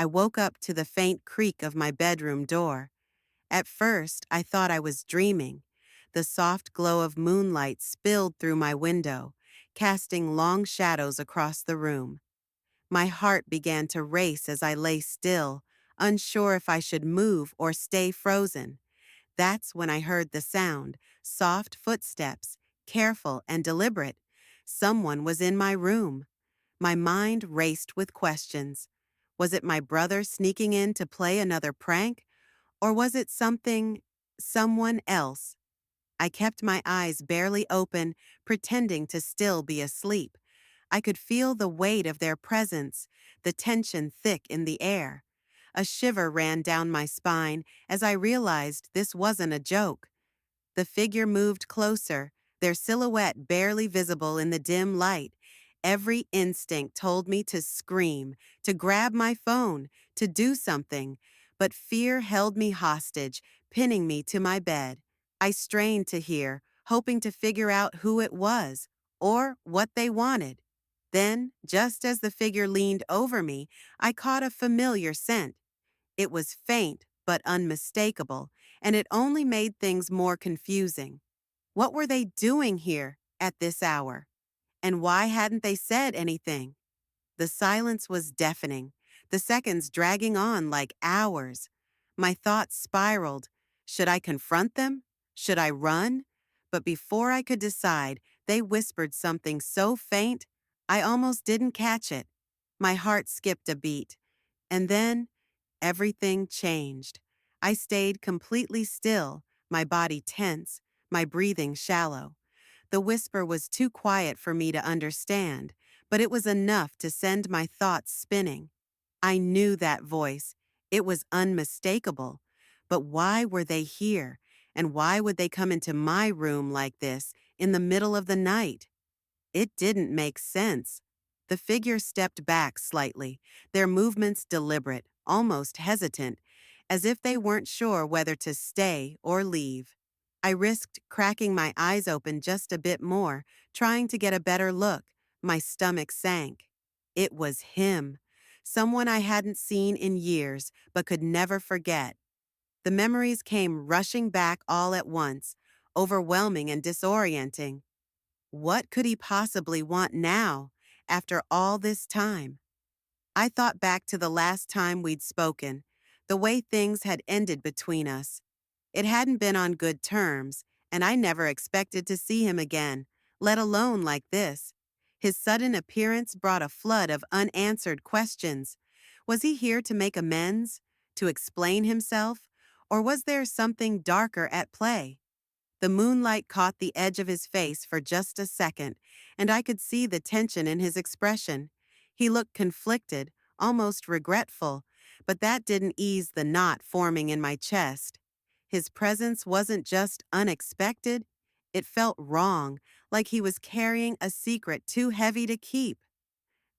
I woke up to the faint creak of my bedroom door. At first, I thought I was dreaming. The soft glow of moonlight spilled through my window, casting long shadows across the room. My heart began to race as I lay still, unsure if I should move or stay frozen. That's when I heard the sound, soft footsteps, careful and deliberate. Someone was in my room. My mind raced with questions. Was it my brother sneaking in to play another prank? Or was it someone else? I kept my eyes barely open, pretending to still be asleep. I could feel the weight of their presence, the tension thick in the air. A shiver ran down my spine as I realized this wasn't a joke. The figure moved closer, their silhouette barely visible in the dim light. Every instinct told me to scream, to grab my phone, to do something, but fear held me hostage, pinning me to my bed. I strained to hear, hoping to figure out who it was, or what they wanted. Then, just as the figure leaned over me, I caught a familiar scent. It was faint but unmistakable, and it only made things more confusing. What were they doing here at this hour? And why hadn't they said anything? The silence was deafening, the seconds dragging on like hours. My thoughts spiraled. Should I confront them? Should I run? But before I could decide, they whispered something so faint, I almost didn't catch it. My heart skipped a beat. And then, everything changed. I stayed completely still, my body tense, my breathing shallow. The whisper was too quiet for me to understand, but it was enough to send my thoughts spinning. I knew that voice. It was unmistakable. But why were they here? And why would they come into my room like this, in the middle of the night? It didn't make sense. The figure stepped back slightly, their movements deliberate, almost hesitant, as if they weren't sure whether to stay or leave. I risked cracking my eyes open just a bit more, trying to get a better look. My stomach sank. It was him, someone I hadn't seen in years but could never forget. The memories came rushing back all at once, overwhelming and disorienting. What could he possibly want now, after all this time? I thought back to the last time we'd spoken, the way things had ended between us. It hadn't been on good terms, and I never expected to see him again, let alone like this. His sudden appearance brought a flood of unanswered questions. Was he here to make amends? To explain himself? Or was there something darker at play? The moonlight caught the edge of his face for just a second, and I could see the tension in his expression. He looked conflicted, almost regretful, but that didn't ease the knot forming in my chest. His presence wasn't just unexpected, it felt wrong, like he was carrying a secret too heavy to keep.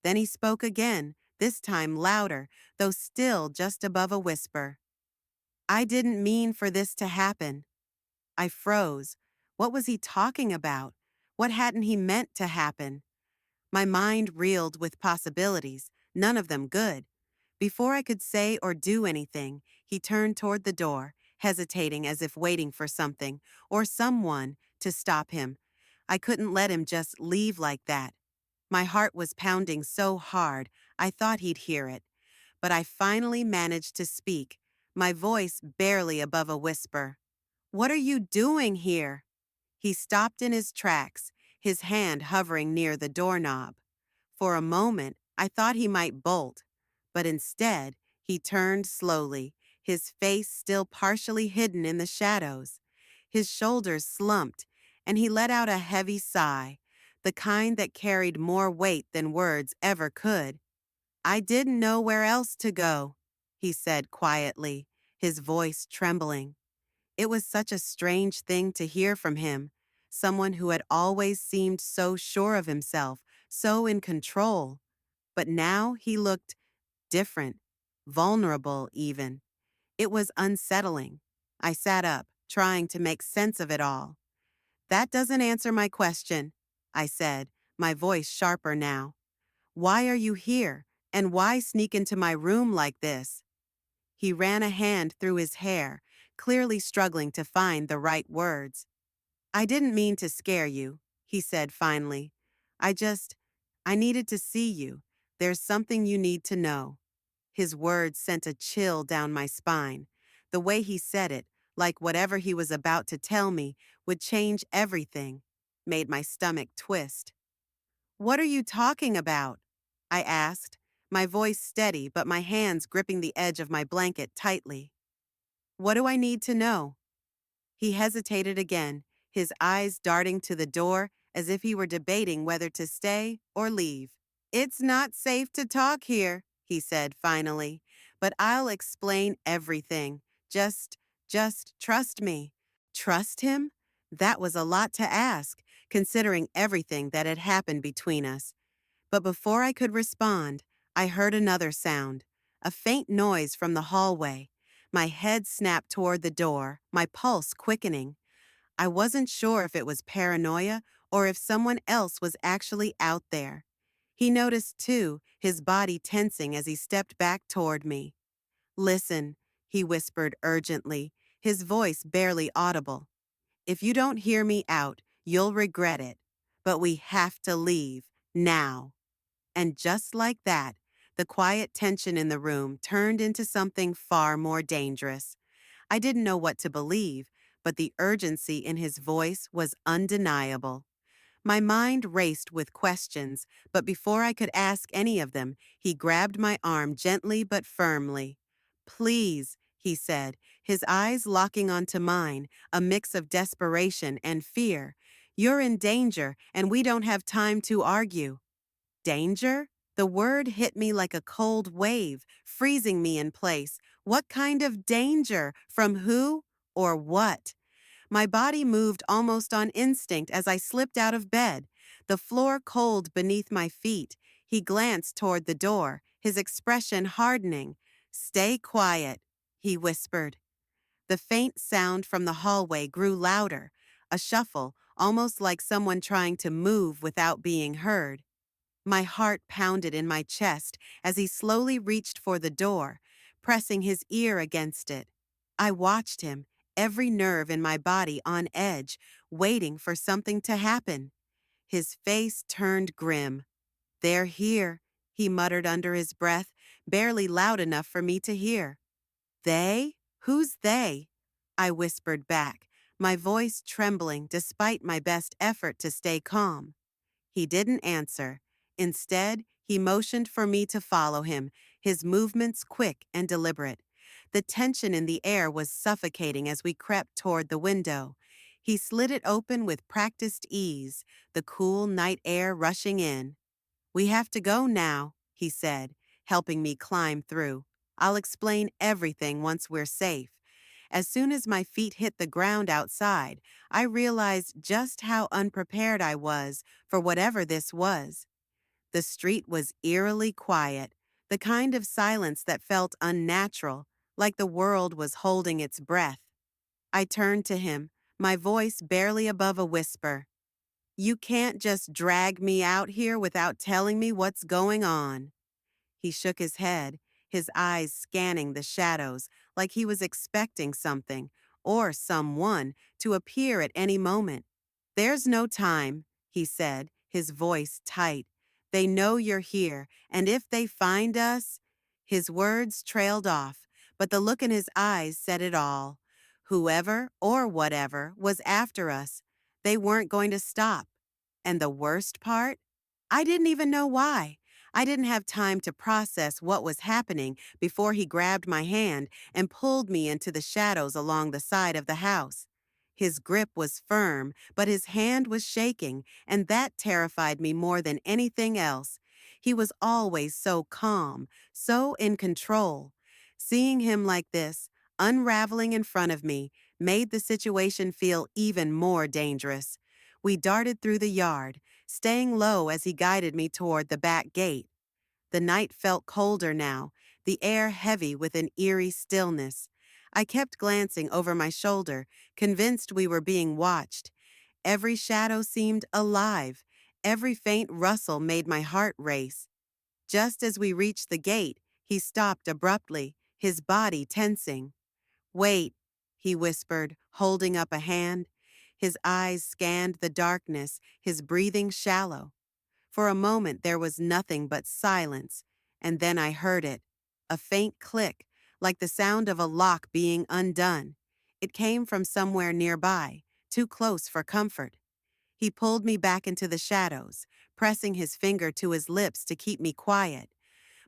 Then he spoke again, this time louder, though still just above a whisper. "I didn't mean for this to happen." I froze. What was he talking about? What hadn't he meant to happen? My mind reeled with possibilities, none of them good. Before I could say or do anything, he turned toward the door, hesitating as if waiting for something, or someone, to stop him. I couldn't let him just leave like that. My heart was pounding so hard, I thought he'd hear it. But I finally managed to speak, my voice barely above a whisper. "What are you doing here?" He stopped in his tracks, his hand hovering near the doorknob. For a moment, I thought he might bolt, but instead, he turned slowly, his face still partially hidden in the shadows. His shoulders slumped, and he let out a heavy sigh, the kind that carried more weight than words ever could. "I didn't know where else to go," he said quietly, his voice trembling. It was such a strange thing to hear from him, someone who had always seemed so sure of himself, so in control. But now he looked different, vulnerable even. It was unsettling. I sat up, trying to make sense of it all. "That doesn't answer my question," I said, my voice sharper now. "Why are you here? And why sneak into my room like this? He ran a hand through his hair, clearly struggling to find the right words. I didn't mean to scare you, he said finally. I just, I needed to see you. There's something you need to know. His words sent a chill down my spine. The way he said it, like whatever he was about to tell me would change everything, made my stomach twist. What are you talking about? I asked, my voice steady but my hands gripping the edge of my blanket tightly. What do I need to know? He hesitated again, his eyes darting to the door as if he were debating whether to stay or leave. It's not safe to talk here, he said finally, but I'll explain everything. Just trust me. Trust him? That was a lot to ask, considering everything that had happened between us. But before I could respond, I heard another sound, a faint noise from the hallway. My head snapped toward the door, my pulse quickening. I wasn't sure if it was paranoia or if someone else was actually out there. He noticed, too, his body tensing as he stepped back toward me. Listen, he whispered urgently, his voice barely audible. If you don't hear me out, you'll regret it. But we have to leave, now. And just like that, the quiet tension in the room turned into something far more dangerous. I didn't know what to believe, but the urgency in his voice was undeniable. My mind raced with questions, but before I could ask any of them, he grabbed my arm gently but firmly. Please, he said, his eyes locking onto mine, a mix of desperation and fear. You're in danger, and we don't have time to argue. Danger? The word hit me like a cold wave, freezing me in place. What kind of danger? From who? Or what? My body moved almost on instinct as I slipped out of bed, the floor cold beneath my feet. He glanced toward the door, his expression hardening. Stay quiet, he whispered. The faint sound from the hallway grew louder, a shuffle, almost like someone trying to move without being heard. My heart pounded in my chest as he slowly reached for the door, pressing his ear against it. I watched him, every nerve in my body on edge, waiting for something to happen. His face turned grim. They're here, he muttered under his breath, barely loud enough for me to hear. They? Who's they? I whispered back, my voice trembling despite my best effort to stay calm. He didn't answer. Instead, he motioned for me to follow him, his movements quick and deliberate. The tension in the air was suffocating as we crept toward the window. He slid it open with practiced ease, the cool night air rushing in. We have to go now, he said, helping me climb through. I'll explain everything once we're safe. As soon as my feet hit the ground outside, I realized just how unprepared I was for whatever this was. The street was eerily quiet, the kind of silence that felt unnatural, like the world was holding its breath. I turned to him, my voice barely above a whisper. You can't just drag me out here without telling me what's going on. He shook his head, his eyes scanning the shadows like he was expecting something, or someone, to appear at any moment. There's no time, he said, his voice tight. They know you're here, and if they find us... His words trailed off, but the look in his eyes said it all. Whoever or whatever was after us, they weren't going to stop. And the worst part? I didn't even know why. I didn't have time to process what was happening before he grabbed my hand and pulled me into the shadows along the side of the house. His grip was firm, but his hand was shaking, and that terrified me more than anything else. He was always so calm, so in control. Seeing him like this, unraveling in front of me, made the situation feel even more dangerous. We darted through the yard, staying low as he guided me toward the back gate. The night felt colder now, the air heavy with an eerie stillness. I kept glancing over my shoulder, convinced we were being watched. Every shadow seemed alive. Every faint rustle made my heart race. Just as we reached the gate, he stopped abruptly, his body tensing. Wait, he whispered, holding up a hand. His eyes scanned the darkness, his breathing shallow. For a moment there was nothing but silence, and then I heard it. A faint click, like the sound of a lock being undone. It came from somewhere nearby, too close for comfort. He pulled me back into the shadows, pressing his finger to his lips to keep me quiet.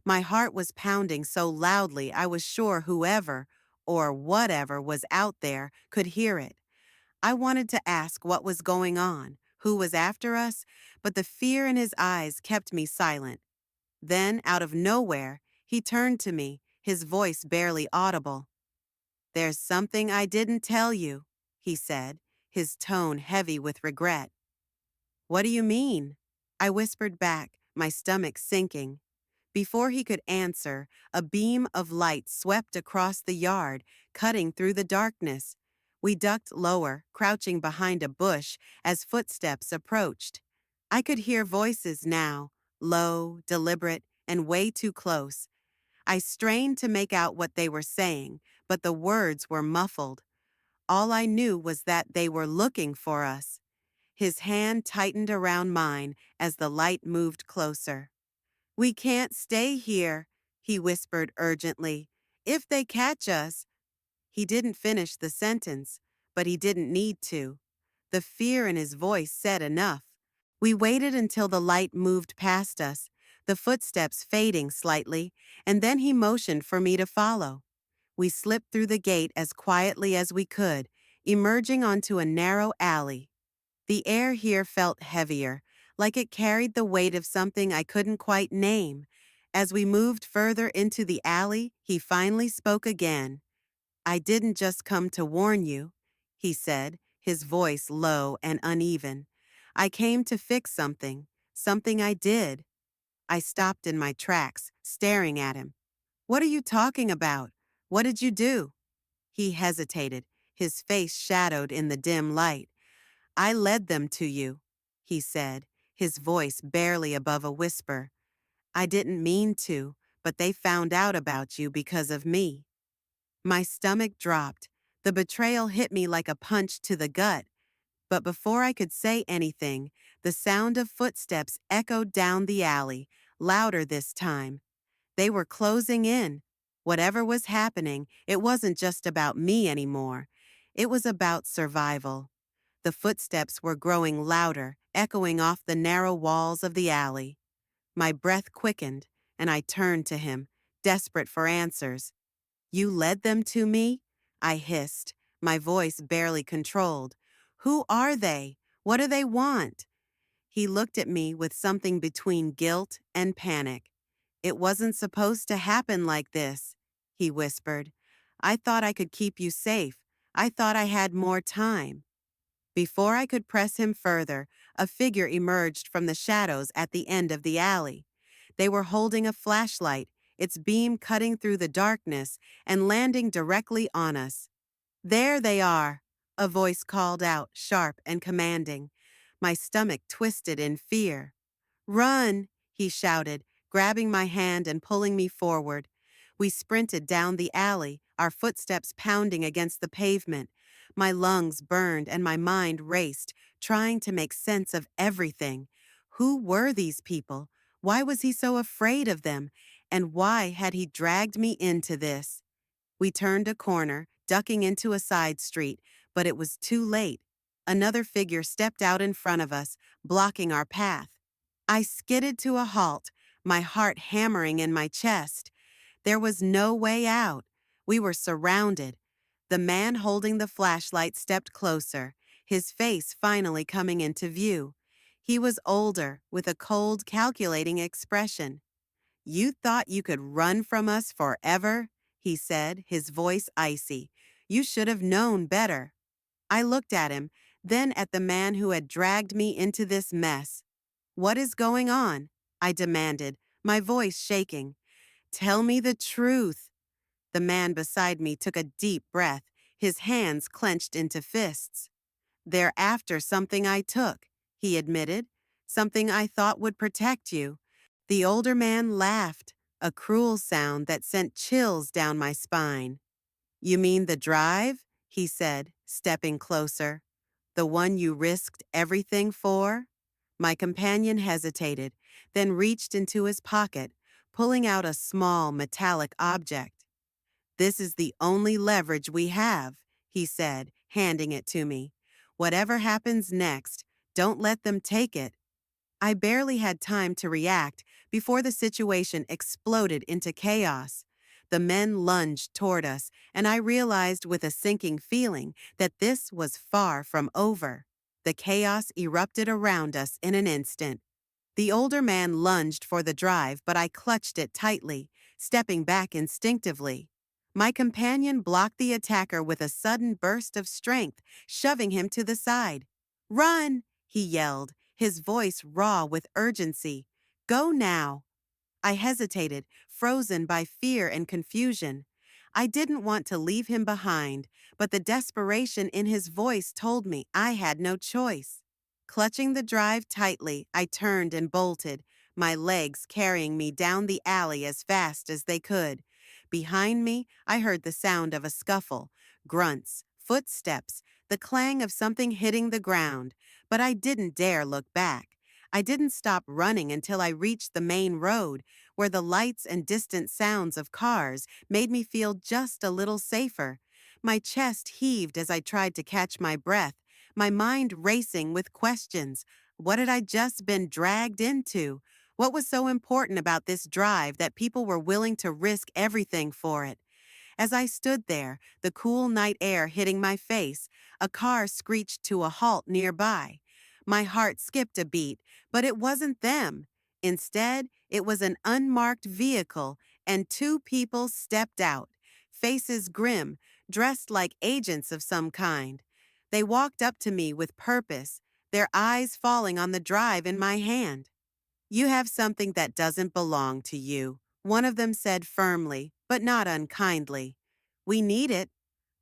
My heart was pounding so loudly I was sure whoever, or whatever was out there, could hear it. I wanted to ask what was going on, who was after us, but the fear in his eyes kept me silent. Then, out of nowhere, he turned to me, his voice barely audible. "There's something I didn't tell you," he said, his tone heavy with regret. "What do you mean?" I whispered back, my stomach sinking. Before he could answer, a beam of light swept across the yard, cutting through the darkness. We ducked lower, crouching behind a bush as footsteps approached. I could hear voices now, low, deliberate, and way too close. I strained to make out what they were saying, but the words were muffled. All I knew was that they were looking for us. His hand tightened around mine as the light moved closer. "We can't stay here," he whispered urgently. "If they catch us—" He didn't finish the sentence, but he didn't need to. The fear in his voice said enough. We waited until the light moved past us, the footsteps fading slightly, and then he motioned for me to follow. We slipped through the gate as quietly as we could, emerging onto a narrow alley. The air here felt heavier, like it carried the weight of something I couldn't quite name. As we moved further into the alley, he finally spoke again. "I didn't just come to warn you," he said, his voice low and uneven. "I came to fix something I did." I stopped in my tracks, staring at him. "What are you talking about? What did you do?" He hesitated, his face shadowed in the dim light. "I led them to you," he said, his voice barely above a whisper. "I didn't mean to, but they found out about you because of me." My stomach dropped. The betrayal hit me like a punch to the gut. But before I could say anything, the sound of footsteps echoed down the alley, louder this time. They were closing in. Whatever was happening, it wasn't just about me anymore. It was about survival. The footsteps were growing louder, echoing off the narrow walls of the alley. My breath quickened, and I turned to him, desperate for answers. "You led them to me?" I hissed, my voice barely controlled. "Who are they? What do they want?" He looked at me with something between guilt and panic. "It wasn't supposed to happen like this," he whispered. "I thought I could keep you safe. I thought I had more time." Before I could press him further, a figure emerged from the shadows at the end of the alley. They were holding a flashlight, its beam cutting through the darkness and landing directly on us. "There they are," a voice called out, sharp and commanding. My stomach twisted in fear. "Run!" he shouted, grabbing my hand and pulling me forward. We sprinted down the alley, our footsteps pounding against the pavement. My lungs burned and my mind raced, trying to make sense of everything. Who were these people? Why was he so afraid of them? And why had he dragged me into this? We turned a corner, ducking into a side street, but it was too late. Another figure stepped out in front of us, blocking our path. I skidded to a halt, my heart hammering in my chest. There was no way out. We were surrounded. The man holding the flashlight stepped closer, his face finally coming into view. He was older, with a cold, calculating expression. "You thought you could run from us forever?" he said, his voice icy. "You should have known better." I looked at him, then at the man who had dragged me into this mess. "What is going on?" I demanded, my voice shaking. "Tell me the truth." The man beside me took a deep breath, his hands clenched into fists. "They're after something I took," he admitted. "Something I thought would protect you. The older man laughed, a cruel sound that sent chills down my spine. You mean the drive? He said, stepping closer. The one you risked everything for? My companion hesitated, then reached into his pocket, pulling out a small metallic object. This is the only leverage we have, he said, handing it to me. Whatever happens next, don't let them take it. I barely had time to react before the situation exploded into chaos. The men lunged toward us, and I realized with a sinking feeling that this was far from over. The chaos erupted around us in an instant. The older man lunged for the drive, but I clutched it tightly, stepping back instinctively. My companion blocked the attacker with a sudden burst of strength, shoving him to the side. "Run!" he yelled, his voice raw with urgency. "Go now!" I hesitated, frozen by fear and confusion. I didn't want to leave him behind, but the desperation in his voice told me I had no choice. Clutching the drive tightly, I turned and bolted, my legs carrying me down the alley as fast as they could. Behind me, I heard the sound of a scuffle, grunts, footsteps, the clang of something hitting the ground, but I didn't dare look back. I didn't stop running until I reached the main road, where the lights and distant sounds of cars made me feel just a little safer. My chest heaved as I tried to catch my breath, my mind racing with questions. What had I just been dragged into? What was so important about this drive that people were willing to risk everything for it? As I stood there, the cool night air hitting my face, a car screeched to a halt nearby. My heart skipped a beat, but it wasn't them. Instead, it was an unmarked vehicle, and two people stepped out, faces grim, dressed like agents of some kind. They walked up to me with purpose, their eyes falling on the drive in my hand. "You have something that doesn't belong to you," one of them said firmly, but not unkindly. "We need it."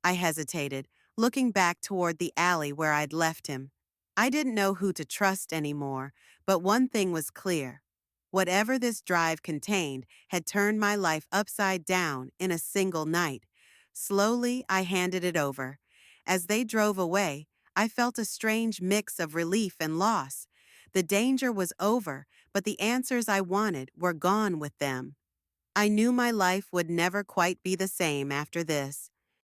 I hesitated, looking back toward the alley where I'd left him. I didn't know who to trust anymore, but one thing was clear. Whatever this drive contained had turned my life upside down in a single night. Slowly, I handed it over. As they drove away, I felt a strange mix of relief and loss. The danger was over, but the answers I wanted were gone with them. I knew my life would never quite be the same after this.